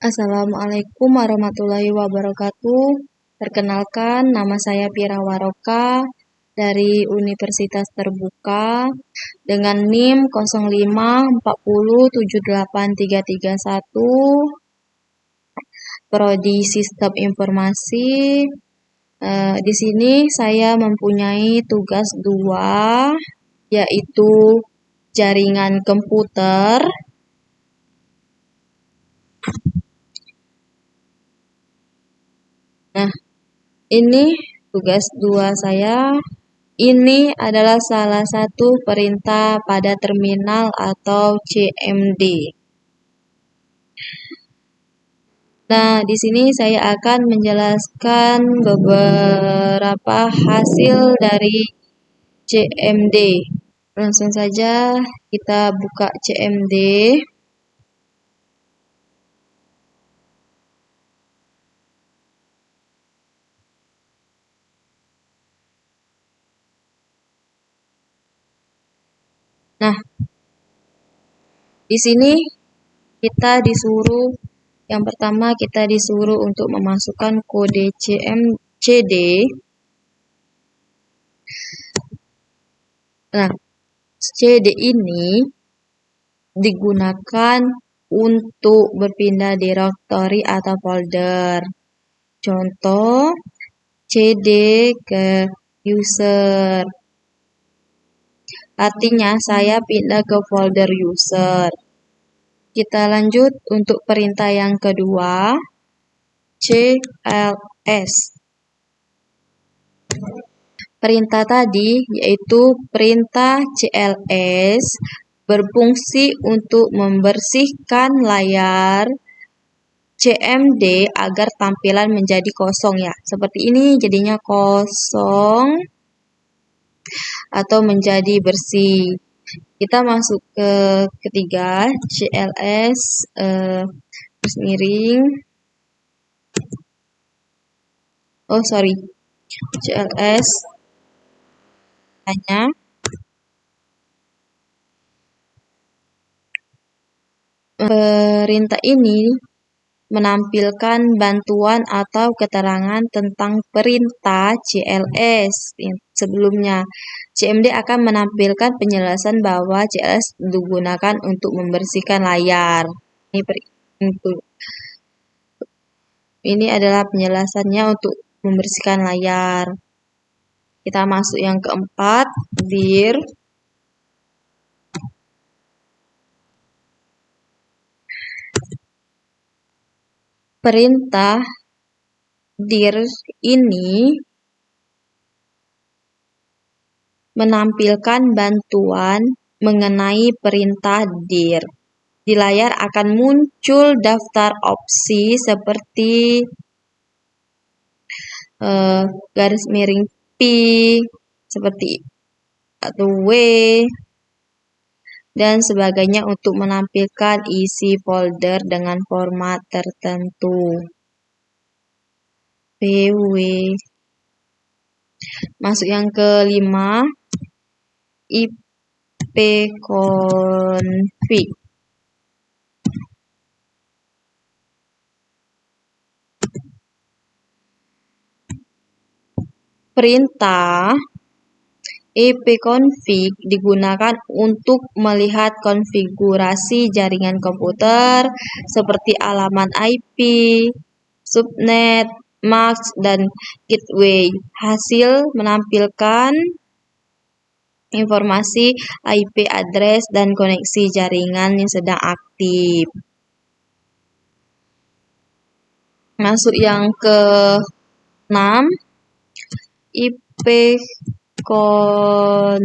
Assalamualaikum warahmatullahi wabarakatuh. Perkenalkan, nama saya Pira Waroka dari Universitas Terbuka dengan NIM 054078331, Prodi Sistem Informasi. Di sini saya mempunyai tugas 2, yaitu jaringan komputer. Nah, ini tugas 2 saya. Ini adalah salah satu perintah pada terminal atau CMD. Nah, di sini saya akan menjelaskan beberapa hasil dari CMD. Langsung saja kita buka CMD. Nah, di sini yang pertama kita disuruh untuk memasukkan kode CMCD. Nah, CD ini digunakan untuk berpindah direktori atau folder. Contoh, CD ke user. Artinya saya pindah ke folder user. Kita lanjut untuk perintah yang kedua, CLS. Perintah tadi yaitu perintah CLS berfungsi untuk membersihkan layar CMD agar tampilan menjadi kosong ya. Seperti ini jadinya kosong atau menjadi bersih. Kita masuk ke ketiga, CLS garis miring. CLS hanya perintah ini menampilkan bantuan atau keterangan tentang perintah CLS. Sebelumnya, CMD akan menampilkan penjelasan bahwa CLS digunakan untuk membersihkan layar. Ini adalah penjelasannya untuk membersihkan layar. Kita masuk yang keempat, dir. Perintah dir ini menampilkan bantuan mengenai perintah dir. Di layar akan muncul daftar opsi seperti garis miring P, seperti atau W, dan sebagainya untuk menampilkan isi folder dengan format tertentu. PW. Masuk yang kelima, ipconfig. Perintah ipconfig digunakan untuk melihat konfigurasi jaringan komputer seperti alamat IP, subnet, MAC, dan gateway. Hasil menampilkan informasi IP address dan koneksi jaringan yang sedang aktif. Masuk yang ke-6, ipconfig all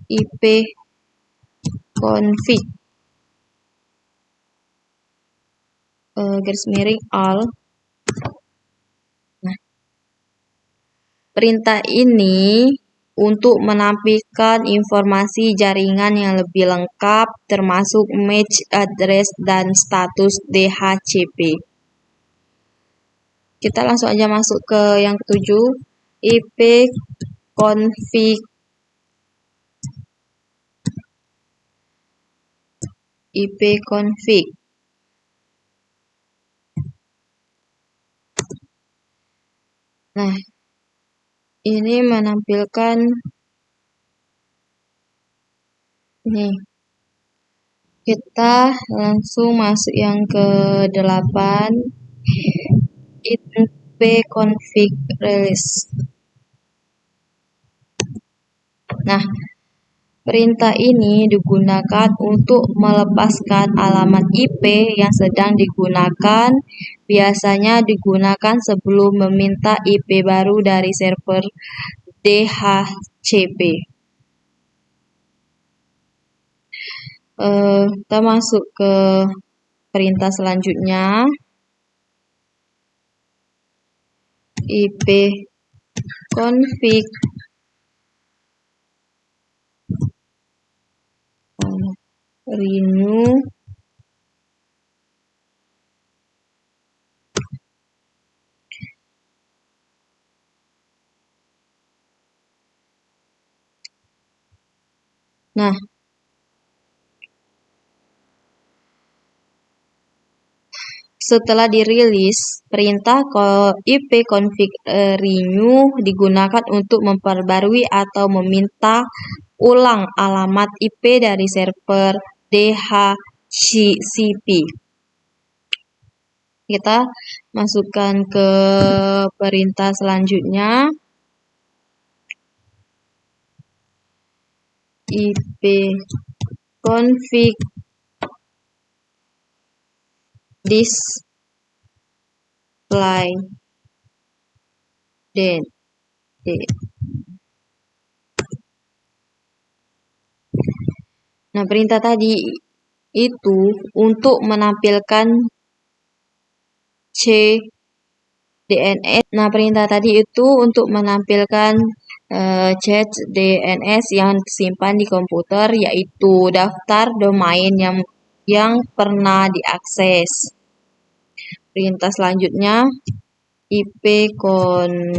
ipconfig garis miring all. Nah, perintah ini untuk menampilkan informasi jaringan yang lebih lengkap, termasuk MAC address dan status DHCP. Kita langsung aja masuk ke yang ketujuh, ipconfig. ipconfig. Nah, ini menampilkan nih. Kita langsung masuk yang ke-8, ipconfig release. Nah, perintah ini digunakan untuk melepaskan alamat IP yang sedang digunakan. Biasanya digunakan sebelum meminta IP baru dari server DHCP. Kita masuk ke perintah selanjutnya, ipconfig renew Nah, setelah dirilis, perintah ipconfig renew digunakan untuk memperbarui atau meminta ulang alamat IP dari server DHCP. Kita masukkan ke perintah selanjutnya, ipconfig display date. Nah, perintah tadi itu untuk menampilkan CDNS. Nah, perintah tadi itu untuk menampilkan cache DNS yang disimpan di komputer, yaitu daftar domain yang pernah diakses. Perintah selanjutnya, ipconfig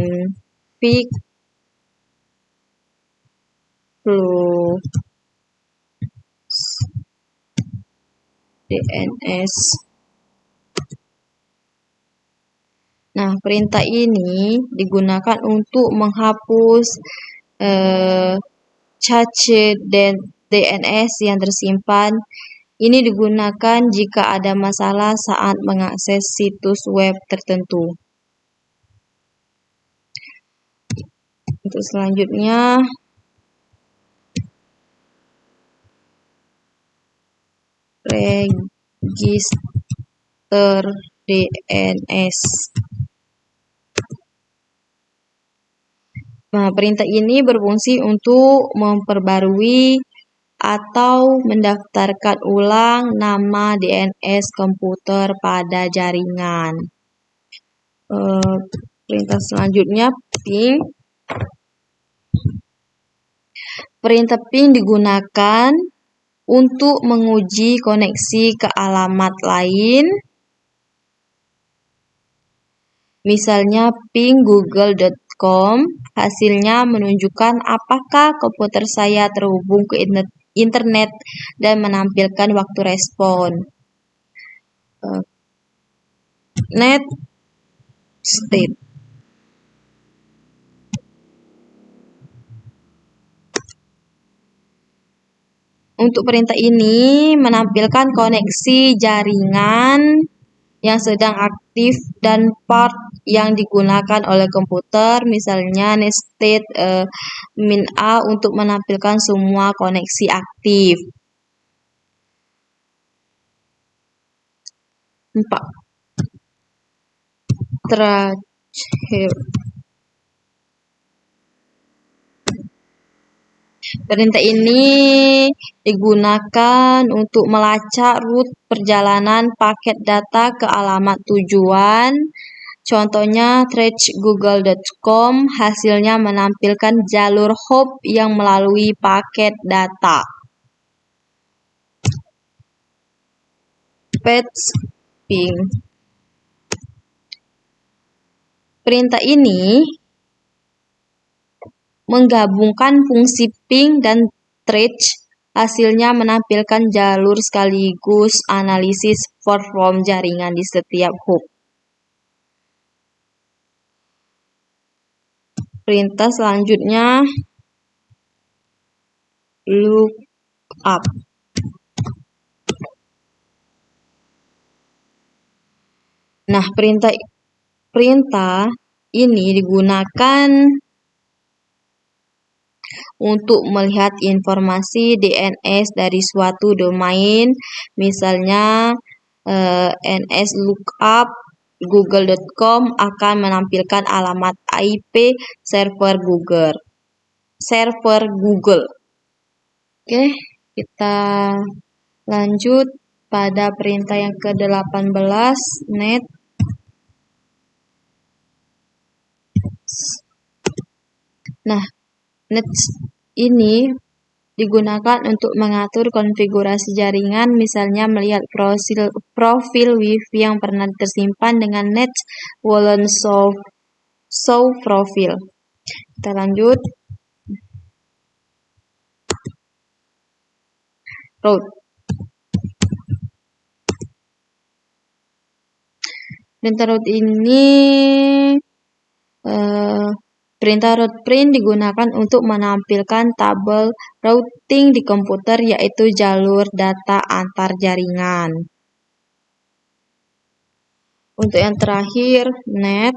close DNS. Nah, perintah ini digunakan untuk menghapus cache DNS yang tersimpan. Ini digunakan jika ada masalah saat mengakses situs web tertentu. Untuk selanjutnya, register DNS. Nah, perintah ini berfungsi untuk memperbarui atau mendaftarkan ulang nama DNS komputer pada jaringan. Perintah selanjutnya, ping. Perintah ping digunakan untuk menguji koneksi ke alamat lain. Misalnya ping google.com, hasilnya menunjukkan apakah komputer saya terhubung ke internet dan menampilkan waktu respon. Net state. Untuk perintah ini menampilkan koneksi jaringan yang sedang aktif dan part yang digunakan oleh komputer, misalnya nested -a untuk menampilkan semua koneksi aktif. 4. Terakhir, perintah ini digunakan untuk melacak root perjalanan paket data ke alamat tujuan. Contohnya threads google.com hasilnya menampilkan jalur hop yang melalui paket data. Patch ping. Perintah ini menggabungkan fungsi ping dan threads. Hasilnya menampilkan jalur sekaligus analisis perform jaringan di setiap hop. Perintah selanjutnya lookup. Nah, perintah ini digunakan untuk melihat informasi DNS dari suatu domain, misalnya nslookup google.com akan menampilkan alamat IP server Google. Oke, kita lanjut pada perintah yang ke-18, net. Nah, net ini digunakan untuk mengatur konfigurasi jaringan, misalnya melihat profil Wi-Fi yang pernah tersimpan dengan net wollen show profil. Kita lanjut. Route. Perintah route ini perintah route print digunakan untuk menampilkan tabel routing di komputer, yaitu jalur data antar jaringan. Untuk yang terakhir, net.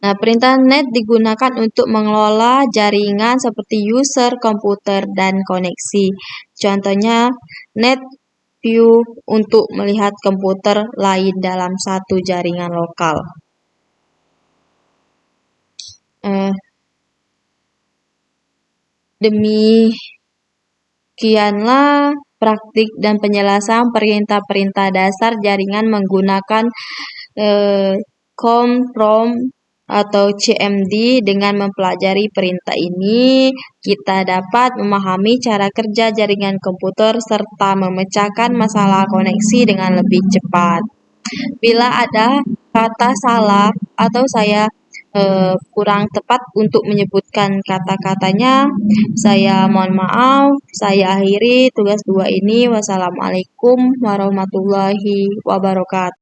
Nah, perintah net digunakan untuk mengelola jaringan seperti user, komputer, dan koneksi. Contohnya, net view untuk melihat komputer lain dalam satu jaringan lokal. Demikianlah praktik dan penjelasan perintah-perintah dasar jaringan menggunakan COM/PROM atau CMD. Dengan mempelajari perintah ini, kita dapat memahami cara kerja jaringan komputer serta memecahkan masalah koneksi dengan lebih cepat. Bila ada kata salah atau saya kurang tepat untuk menyebutkan kata-katanya, saya mohon maaf. Saya akhiri tugas 2 ini. Wassalamualaikum warahmatullahi wabarakatuh.